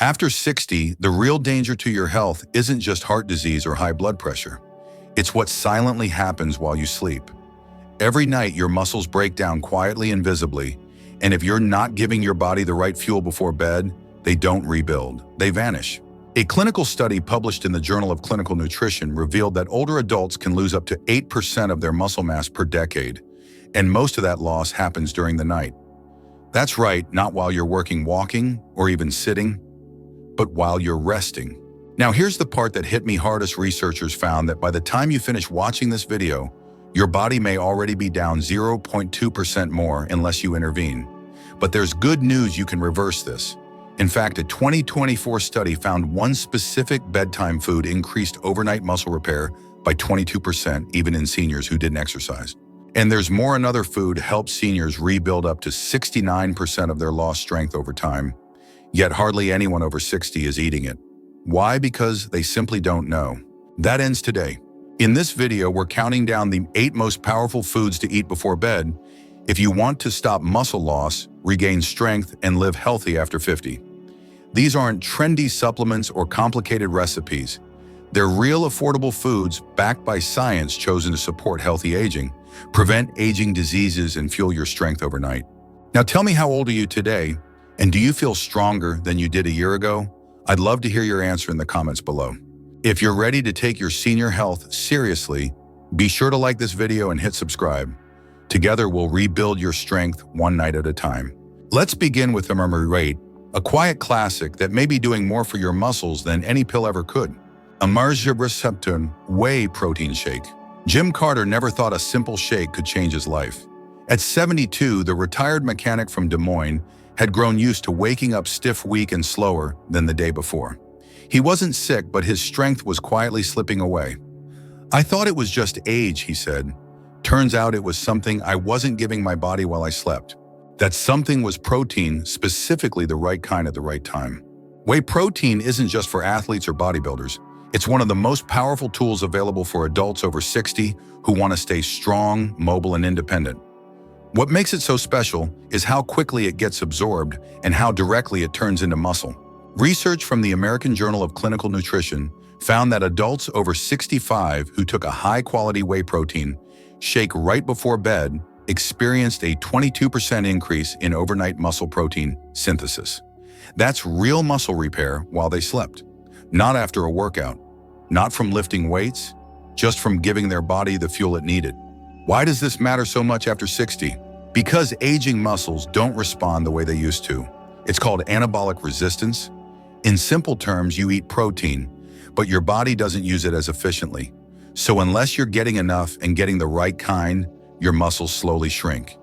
After 60, the real danger to your health isn't just heart disease or high blood pressure. It's what silently happens while you sleep. Every night, your muscles break down quietly and visibly, and if you're not giving your body the right fuel before bed, they don't rebuild, they vanish. A clinical study published in the Journal of Clinical Nutrition revealed that older adults can lose up to 8% of their muscle mass per decade, and most of that loss happens during the night. That's right, not while you're walking, or even sitting, but while you're resting. Now here's the part that hit me hardest. Researchers found that by the time you finish watching this video, your body may already be down 0.2% more unless you intervene. But there's good news: you can reverse this. In fact, a 2024 study found one specific bedtime food increased overnight muscle repair by 22%, even in seniors who didn't exercise. And there's more. Another food helps seniors rebuild up to 69% of their lost strength over time. Yet hardly anyone over 60 is eating it. Why? Because they simply don't know. That ends today. In this video, we're counting down the 8 most powerful foods to eat before bed if you want to stop muscle loss, regain strength, and live healthy after 50. These aren't trendy supplements or complicated recipes. They're real, affordable foods backed by science, chosen to support healthy aging, prevent aging diseases, and fuel your strength overnight. Now tell me, how old are you today? And do you feel stronger than you did a year ago? I'd love to hear your answer in the comments below. If you're ready to take your senior health seriously, be sure to like this video and hit subscribe. Together, we'll rebuild your strength one night at a time. Let's begin with the memory rate, a quiet classic that may be doing more for your muscles than any pill ever could. Amarjabraseptun whey protein shake. Jim Carter never thought a simple shake could change his life. At 72, the retired mechanic from Des Moines had grown used to waking up stiff, weak, and slower than the day before. He wasn't sick, but his strength was quietly slipping away. "I thought it was just age," he said. "Turns out it was something I wasn't giving my body while I slept." That something was protein, specifically the right kind at the right time. Whey protein isn't just for athletes or bodybuilders. It's one of the most powerful tools available for adults over 60 who want to stay strong, mobile, and independent. What makes it so special is how quickly it gets absorbed and how directly it turns into muscle. Research from the American Journal of Clinical Nutrition found that adults over 65 who took a high-quality whey protein shake right before bed experienced a 22% increase in overnight muscle protein synthesis. That's real muscle repair while they slept, not after a workout, not from lifting weights, just from giving their body the fuel it needed. Why does this matter so much after 60? Because aging muscles don't respond the way they used to. It's called anabolic resistance. In simple terms, you eat protein, but your body doesn't use it as efficiently. So unless you're getting enough and getting the right kind, your muscles slowly shrink.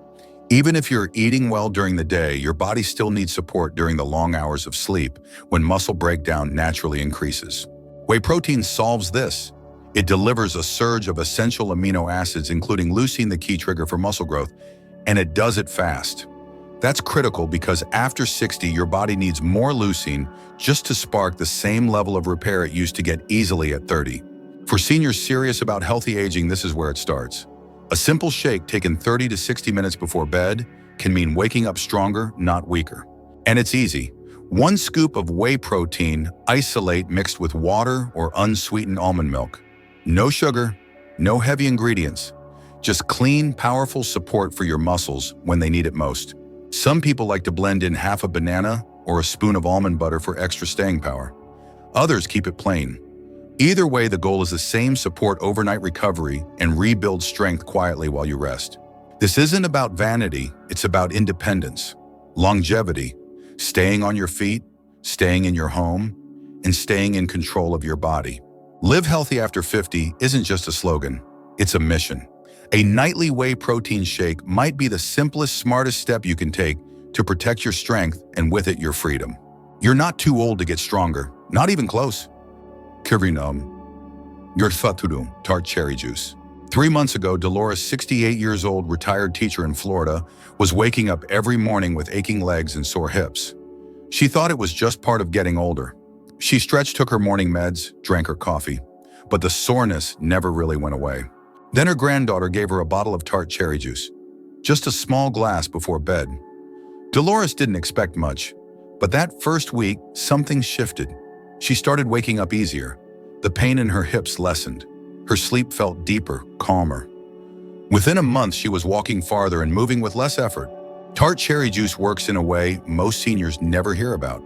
Even if you're eating well during the day, your body still needs support during the long hours of sleep when muscle breakdown naturally increases. Whey protein solves this. It delivers a surge of essential amino acids, including leucine, the key trigger for muscle growth, and it does it fast. That's critical because after 60, your body needs more leucine just to spark the same level of repair it used to get easily at 30. For seniors serious about healthy aging, this is where it starts. A simple shake taken 30 to 60 minutes before bed can mean waking up stronger, not weaker. And it's easy. 1 scoop of whey protein isolate mixed with water or unsweetened almond milk. No sugar, no heavy ingredients. Just clean, powerful support for your muscles when they need it most. Some people like to blend in half a banana or a spoon of almond butter for extra staying power. Others keep it plain. Either way, the goal is the same: support overnight recovery and rebuild strength quietly while you rest. This isn't about vanity, it's about independence, longevity, staying on your feet, staying in your home, and staying in control of your body. Live healthy after 50 isn't just a slogan, it's a mission. A nightly whey protein shake might be the simplest, smartest step you can take to protect your strength and with it, your freedom. You're not too old to get stronger, not even close. Kirinum, your fatudum, tart cherry juice. 3 months ago, Dolores, 68 years old, retired teacher in Florida, was waking up every morning with aching legs and sore hips. She thought it was just part of getting older. She stretched, took her morning meds, drank her coffee, but the soreness never really went away. Then her granddaughter gave her a bottle of tart cherry juice, just a small glass before bed. Dolores didn't expect much, But that first week, something shifted. She started waking up easier. The pain in her hips lessened. Her sleep felt deeper, calmer. Within a month, she was walking farther and moving with less effort. Tart cherry juice works in a way most seniors never hear about.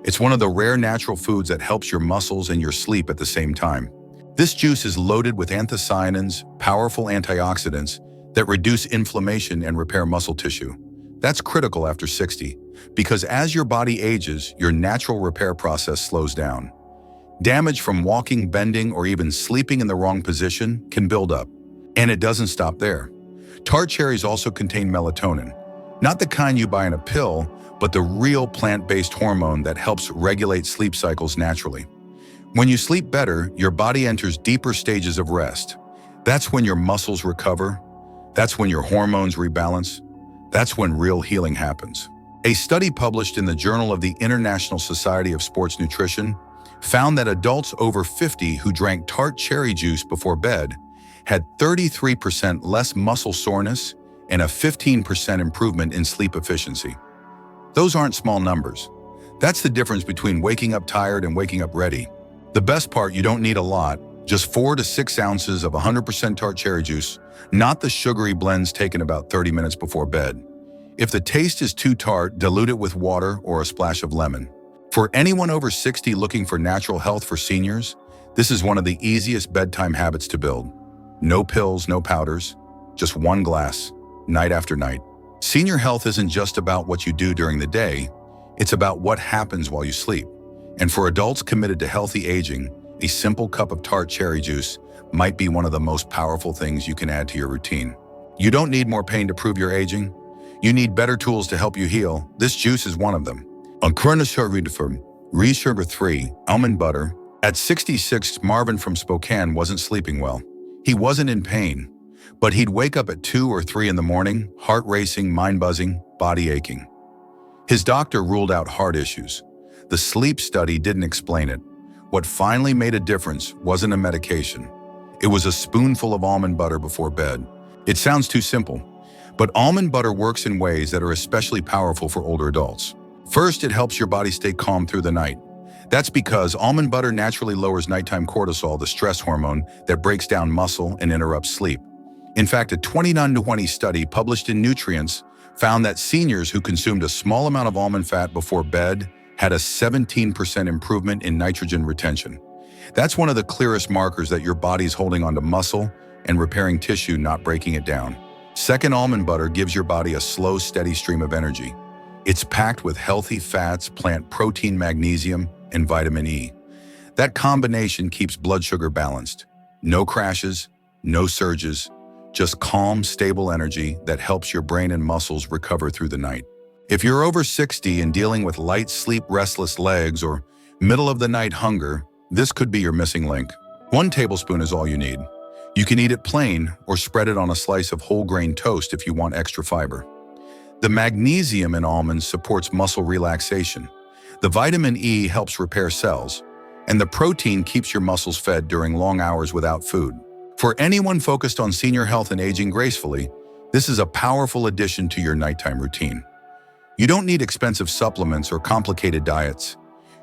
It's one of the rare natural foods that helps your muscles and your sleep at the same time. This juice is loaded with anthocyanins, powerful antioxidants that reduce inflammation and repair muscle tissue. That's critical after 60, because as your body ages, your natural repair process slows down. Damage from walking, bending, or even sleeping in the wrong position can build up. And it doesn't stop there. Tart cherries also contain melatonin, not the kind you buy in a pill, but the real plant-based hormone that helps regulate sleep cycles naturally. When you sleep better, your body enters deeper stages of rest. That's when your muscles recover. That's when your hormones rebalance. That's when real healing happens. A study published in the Journal of the International Society of Sports Nutrition found that adults over 50 who drank tart cherry juice before bed had 33% less muscle soreness and a 15% improvement in sleep efficiency. Those aren't small numbers. That's the difference between waking up tired and waking up ready. The best part, you don't need a lot, just 4 to 6 ounces of 100% tart cherry juice, not the sugary blends taken about 30 minutes before bed. If the taste is too tart, dilute it with water or a splash of lemon. For anyone over 60 looking for natural health for seniors, this is one of the easiest bedtime habits to build. No pills, no powders, just one glass, night after night. Senior health isn't just about what you do during the day, it's about what happens while you sleep. And for adults committed to healthy aging, a simple cup of tart cherry juice might be one of the most powerful things you can add to your routine. You don't need more pain to prove you're aging. You need better tools to help you heal. This juice is one of them. On Sugar 3, almond butter. At 66, Marvin from Spokane wasn't sleeping well. He wasn't in pain, but he'd wake up at 2 or 3 in the morning, heart racing, mind buzzing, body aching. His doctor ruled out heart issues. The sleep study didn't explain it. What finally made a difference wasn't a medication. It was a spoonful of almond butter before bed. It sounds too simple, but almond butter works in ways that are especially powerful for older adults. First, it helps your body stay calm through the night. That's because almond butter naturally lowers nighttime cortisol, the stress hormone that breaks down muscle and interrupts sleep. In fact, a 2020 study published in Nutrients found that seniors who consumed a small amount of almond fat before bed had a 17% improvement in nitrogen retention. That's one of the clearest markers that your body's holding onto muscle and repairing tissue, not breaking it down. Second, almond butter gives your body a slow, steady stream of energy. It's packed with healthy fats, plant protein, magnesium, and vitamin E. That combination keeps blood sugar balanced. No crashes, no surges, just calm, stable energy that helps your brain and muscles recover through the night. If you're over 60 and dealing with light sleep, restless legs, or middle-of-the-night hunger, this could be your missing link. 1 tablespoon is all you need. You can eat it plain or spread it on a slice of whole grain toast if you want extra fiber. The magnesium in almonds supports muscle relaxation. The vitamin E helps repair cells, and the protein keeps your muscles fed during long hours without food. For anyone focused on senior health and aging gracefully, this is a powerful addition to your nighttime routine. You don't need expensive supplements or complicated diets.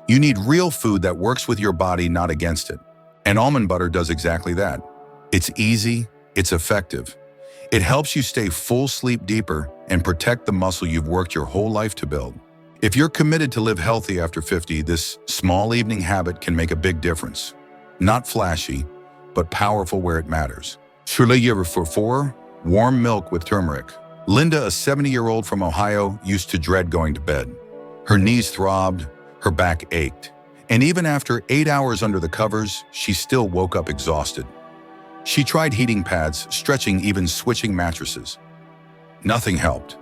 You need real food that works with your body, not against it. And almond butter does exactly that. It's easy, it's effective. It helps you stay full, sleep deeper, and protect the muscle you've worked your whole life to build. If you're committed to live healthy after 50, this small evening habit can make a big difference. Not flashy, but powerful where it matters. For 4, warm milk with turmeric. Linda, a 70-year-old from Ohio, used to dread going to bed. Her knees throbbed, her back ached, and even after 8 hours under the covers, she still woke up exhausted. She tried heating pads, stretching, even switching mattresses. Nothing helped.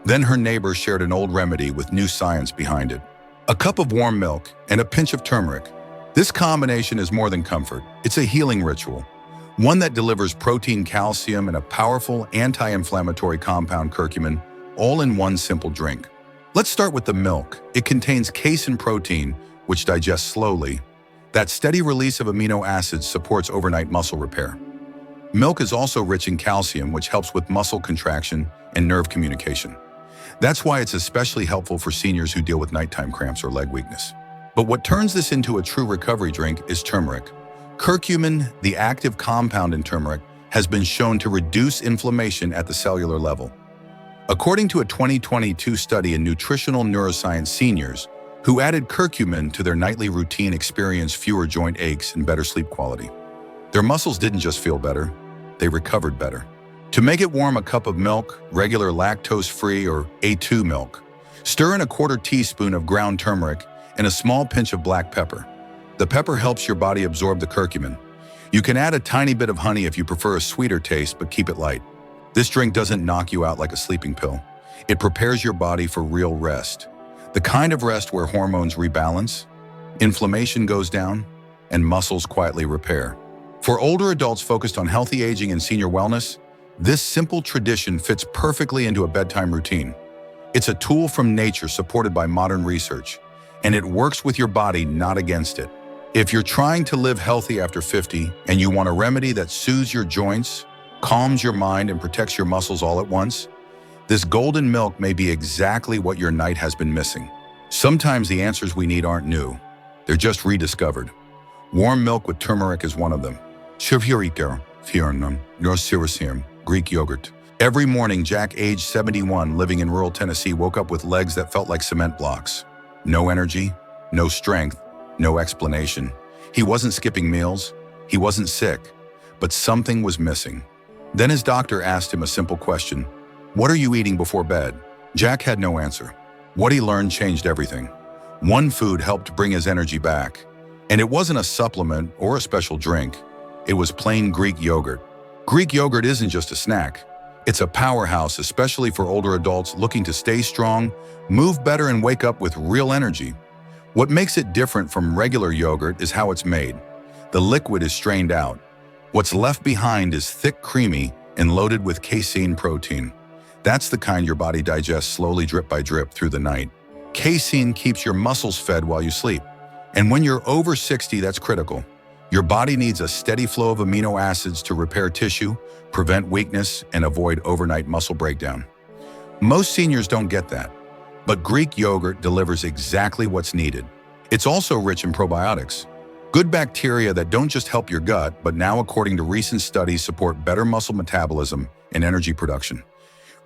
Then her neighbor shared an old remedy with new science behind it. A cup of warm milk and a pinch of turmeric. This combination is more than comfort. It's a healing ritual. One that delivers protein, calcium, and a powerful anti-inflammatory compound, curcumin, all in one simple drink. Let's start with the milk. It contains casein protein, which digests slowly. That steady release of amino acids supports overnight muscle repair. Milk is also rich in calcium, which helps with muscle contraction and nerve communication. That's why it's especially helpful for seniors who deal with nighttime cramps or leg weakness. But what turns this into a true recovery drink is turmeric. Curcumin, the active compound in turmeric, has been shown to reduce inflammation at the cellular level. According to a 2022 study in nutritional neuroscience, seniors who added curcumin to their nightly routine experienced fewer joint aches and better sleep quality. Their muscles didn't just feel better, they recovered better. To make it warm, a cup of milk, regular lactose-free or A2 milk. Stir in a quarter teaspoon of ground turmeric and a small pinch of black pepper. The pepper helps your body absorb the curcumin. You can add a tiny bit of honey if you prefer a sweeter taste, but keep it light. This drink doesn't knock you out like a sleeping pill. It prepares your body for real rest. The kind of rest where hormones rebalance, inflammation goes down, and muscles quietly repair. For older adults focused on healthy aging and senior wellness, this simple tradition fits perfectly into a bedtime routine. It's a tool from nature supported by modern research, and it works with your body, not against it. If you're trying to live healthy after 50 and you want a remedy that soothes your joints, calms your mind, and protects your muscles all at once, this golden milk may be exactly what your night has been missing. Sometimes the answers we need aren't new. They're just rediscovered. Warm milk with turmeric is one of them. Greek yogurt. Every morning, Jack, age 71, living in rural Tennessee, woke up with legs that felt like cement blocks. No energy, no strength, no explanation. He wasn't skipping meals. He wasn't sick, but something was missing. Then his doctor asked him a simple question. What are you eating before bed? Jack had no answer. What he learned changed everything. One food helped bring his energy back. And it wasn't a supplement or a special drink. It was plain Greek yogurt. Greek yogurt isn't just a snack. It's a powerhouse, especially for older adults looking to stay strong, move better, and wake up with real energy. What makes it different from regular yogurt is how it's made. The liquid is strained out. What's left behind is thick, creamy, and loaded with casein protein. That's the kind your body digests slowly, drip by drip, through the night. Casein keeps your muscles fed while you sleep. And when you're over 60, that's critical. Your body needs a steady flow of amino acids to repair tissue, prevent weakness, and avoid overnight muscle breakdown. Most seniors don't get that, but Greek yogurt delivers exactly what's needed. It's also rich in probiotics, good bacteria that don't just help your gut, but now, according to recent studies, support better muscle metabolism and energy production.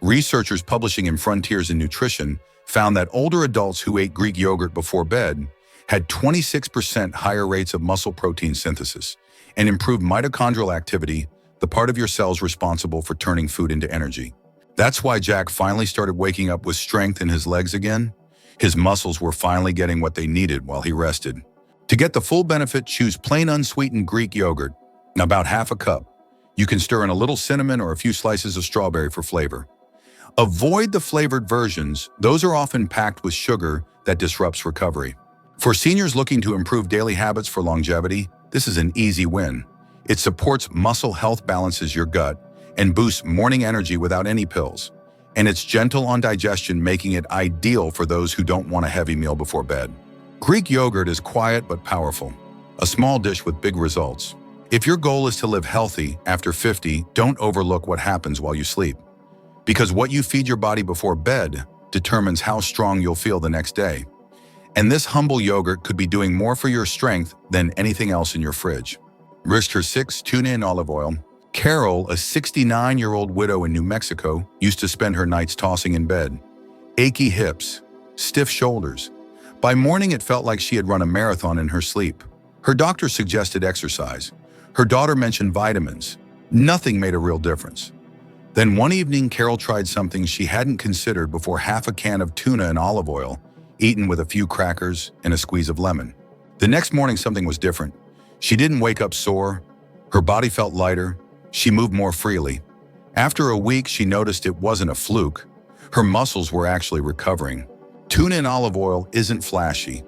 Researchers publishing in Frontiers in Nutrition found that older adults who ate Greek yogurt before bed had 26% higher rates of muscle protein synthesis and improved mitochondrial activity, the part of your cells responsible for turning food into energy. That's why Jack finally started waking up with strength in his legs again. His muscles were finally getting what they needed while he rested. To get the full benefit, choose plain unsweetened Greek yogurt, about half a cup. You can stir in a little cinnamon or a few slices of strawberry for flavor. Avoid the flavored versions. Those are often packed with sugar that disrupts recovery. For seniors looking to improve daily habits for longevity, this is an easy win. It supports muscle health, balances your gut, and boosts morning energy without any pills. And it's gentle on digestion, making it ideal for those who don't want a heavy meal before bed. Greek yogurt is quiet but powerful, a small dish with big results. If your goal is to live healthy after 50, don't overlook what happens while you sleep. Because what you feed your body before bed determines how strong you'll feel the next day. And this humble yogurt could be doing more for your strength than anything else in your fridge. Risked her 6 tuna and olive oil. Carol, a 69-year-old widow in New Mexico, used to spend her nights tossing in bed. Achy hips, stiff shoulders. By morning, it felt like she had run a marathon in her sleep. Her doctor suggested exercise. Her daughter mentioned vitamins. Nothing made a real difference. Then one evening, Carol tried something she hadn't considered before: half a can of tuna and olive oil, eaten with a few crackers and a squeeze of lemon. The next morning, something was different. She didn't wake up sore. Her body felt lighter. She moved more freely. After a week, she noticed it wasn't a fluke. Her muscles were actually recovering. Tuna and olive oil isn't flashy,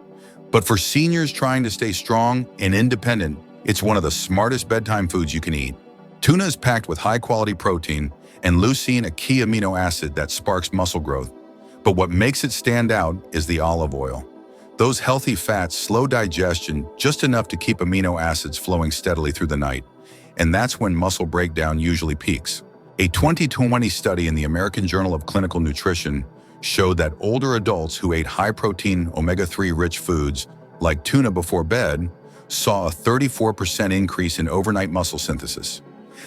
but for seniors trying to stay strong and independent, it's one of the smartest bedtime foods you can eat. Tuna is packed with high-quality protein and leucine, a key amino acid that sparks muscle growth. But what makes it stand out is the olive oil. Those healthy fats slow digestion just enough to keep amino acids flowing steadily through the night. And that's when muscle breakdown usually peaks. A 2020 study in the American Journal of Clinical Nutrition showed that older adults who ate high-protein omega-3 rich foods like tuna before bed saw a 34% increase in overnight muscle synthesis.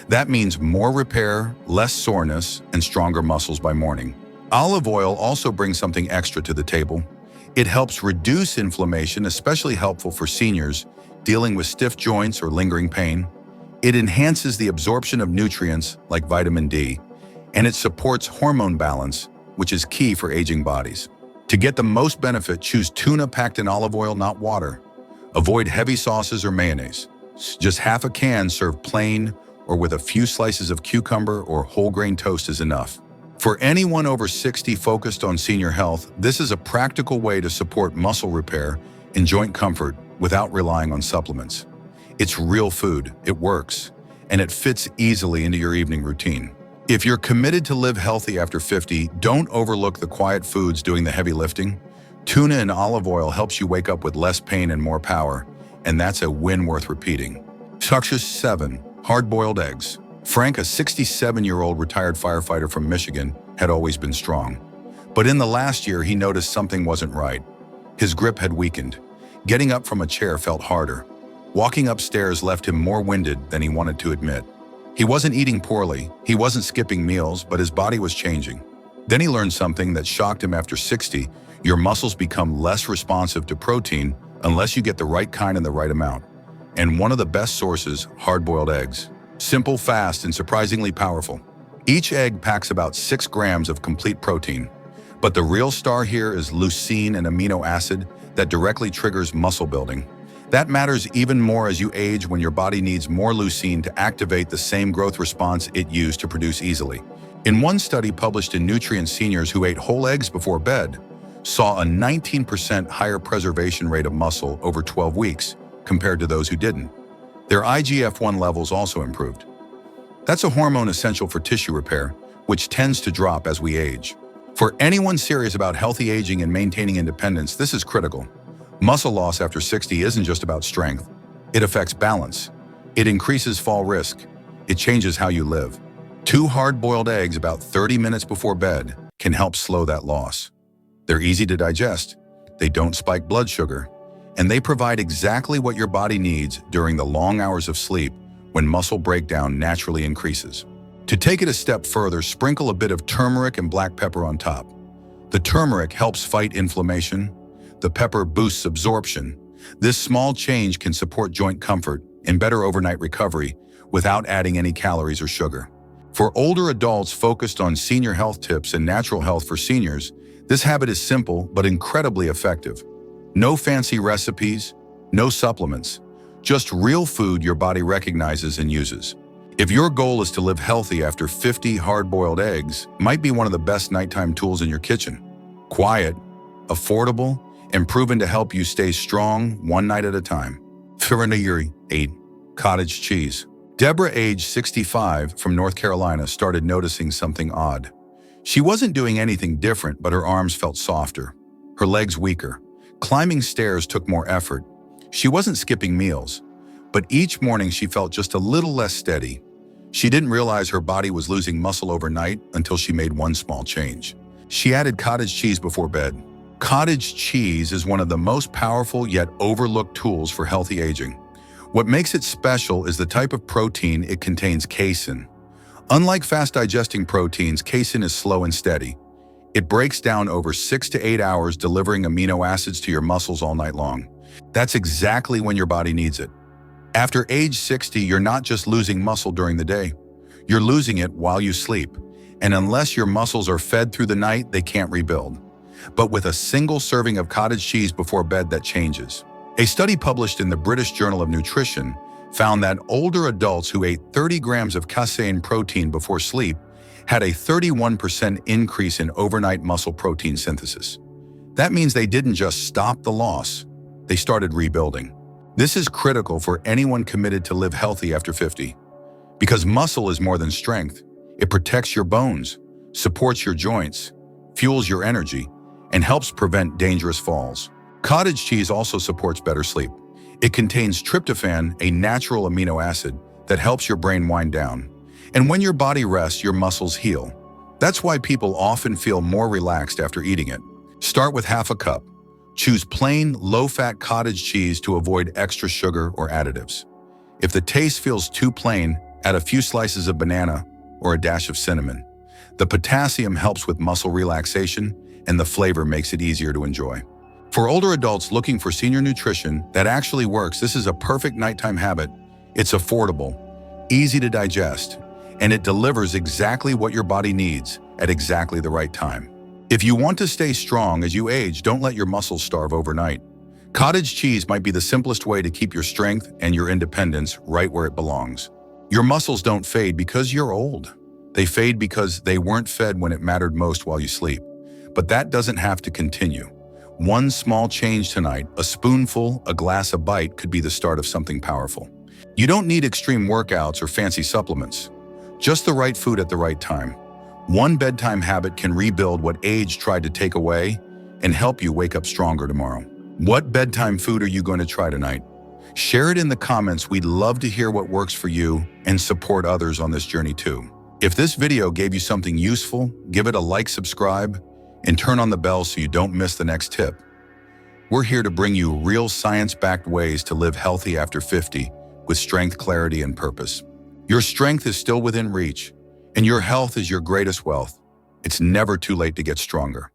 That means more repair, less soreness, and stronger muscles by morning. Olive oil also brings something extra to the table. It helps reduce inflammation, especially helpful for seniors dealing with stiff joints or lingering pain. It enhances the absorption of nutrients like vitamin D, and it supports hormone balance, which is key for aging bodies. To get the most benefit, choose tuna packed in olive oil, not water. Avoid heavy sauces or mayonnaise. Just half a can served plain or with a few slices of cucumber or whole grain toast is enough. For anyone over 60 focused on senior health, this is a practical way to support muscle repair and joint comfort without relying on supplements. It's real food, it works, and it fits easily into your evening routine. If you're committed to live healthy after 50, don't overlook the quiet foods doing the heavy lifting. Tuna and olive oil helps you wake up with less pain and more power, and that's a win worth repeating. Success 7. Hard-boiled eggs. Frank, a 67-year-old retired firefighter from Michigan, had always been strong. But in the last year, he noticed something wasn't right. His grip had weakened. Getting up from a chair felt harder. Walking upstairs left him more winded than he wanted to admit. He wasn't eating poorly, he wasn't skipping meals, but his body was changing. Then he learned something that shocked him after 60. Your muscles become less responsive to protein unless you get the right kind in the right amount. And one of the best sources, hard-boiled eggs. Simple, fast, and surprisingly powerful. Each egg packs about 6 grams of complete protein. But the real star here is leucine, an amino acid that directly triggers muscle building. That matters even more as you age, when your body needs more leucine to activate the same growth response it used to produce easily. In one study published in Nutrient, seniors who ate whole eggs before bed saw a 19% higher preservation rate of muscle over 12 weeks compared to those who didn't. Their IGF-1 levels also improved. That's a hormone essential for tissue repair, which tends to drop as we age. For anyone serious about healthy aging and maintaining independence, this is critical. Muscle loss after 60 isn't just about strength. It affects balance. It increases fall risk. It changes how you live. 2 hard-boiled eggs about 30 minutes before bed can help slow that loss. They're easy to digest. They don't spike blood sugar. And they provide exactly what your body needs during the long hours of sleep when muscle breakdown naturally increases. To take it a step further, sprinkle a bit of turmeric and black pepper on top. The turmeric helps fight inflammation. The pepper boosts absorption. This small change can support joint comfort and better overnight recovery without adding any calories or sugar. For older adults focused on senior health tips and natural health for seniors, this habit is simple but incredibly effective. No fancy recipes, no supplements, just real food your body recognizes and uses. If your goal is to live healthy after 50, hard-boiled eggs might be one of the best nighttime tools in your kitchen. Quiet, affordable, and proven to help you stay strong one night at a time. 8. Cottage cheese. Deborah, age 65, from North Carolina, started noticing something odd. She wasn't doing anything different, but her arms felt softer, her legs weaker. Climbing stairs took more effort. She wasn't skipping meals, but each morning she felt just a little less steady. She didn't realize her body was losing muscle overnight until she made one small change. She added cottage cheese before bed. Cottage cheese is one of the most powerful yet overlooked tools for healthy aging. What makes it special is the type of protein it contains: casein. Unlike fast-digesting proteins, casein is slow and steady. It breaks down over 6 to 8 hours, delivering amino acids to your muscles all night long. That's exactly when your body needs it. After age 60, you're not just losing muscle during the day. You're losing it while you sleep. And unless your muscles are fed through the night, they can't rebuild. But with a single serving of cottage cheese before bed, that changes. A study published in the British Journal of Nutrition found that older adults who ate 30 grams of casein protein before sleep had a 31% increase in overnight muscle protein synthesis. That means they didn't just stop the loss, they started rebuilding. This is critical for anyone committed to live healthy after 50. Because muscle is more than strength. It protects your bones, supports your joints, fuels your energy, and helps prevent dangerous falls. Cottage cheese also supports better sleep. It contains tryptophan, a natural amino acid that helps your brain wind down. And when your body rests, your muscles heal. That's why people often feel more relaxed after eating it. Start with half a cup. Choose plain, low-fat cottage cheese to avoid extra sugar or additives. If the taste feels too plain, add a few slices of banana or a dash of cinnamon. The potassium helps with muscle relaxation, and the flavor makes it easier to enjoy. For older adults looking for senior nutrition that actually works, this is a perfect nighttime habit. It's affordable, easy to digest, and it delivers exactly what your body needs at exactly the right time. If you want to stay strong as you age, don't let your muscles starve overnight. Cottage cheese might be the simplest way to keep your strength and your independence right where it belongs. Your muscles don't fade because you're old. They fade because they weren't fed when it mattered most while you sleep. But that doesn't have to continue. One small change tonight, a spoonful, a glass, a bite, could be the start of something powerful. You don't need extreme workouts or fancy supplements. Just the right food at the right time. One bedtime habit can rebuild what age tried to take away and help you wake up stronger tomorrow. What bedtime food are you going to try tonight? Share it in the comments. We'd love to hear what works for you and support others on this journey too. If this video gave you something useful, give it a like, subscribe, and turn on the bell so you don't miss the next tip. We're here to bring you real science-backed ways to live healthy after 50 with strength, clarity, and purpose. Your strength is still within reach, and your health is your greatest wealth. It's never too late to get stronger.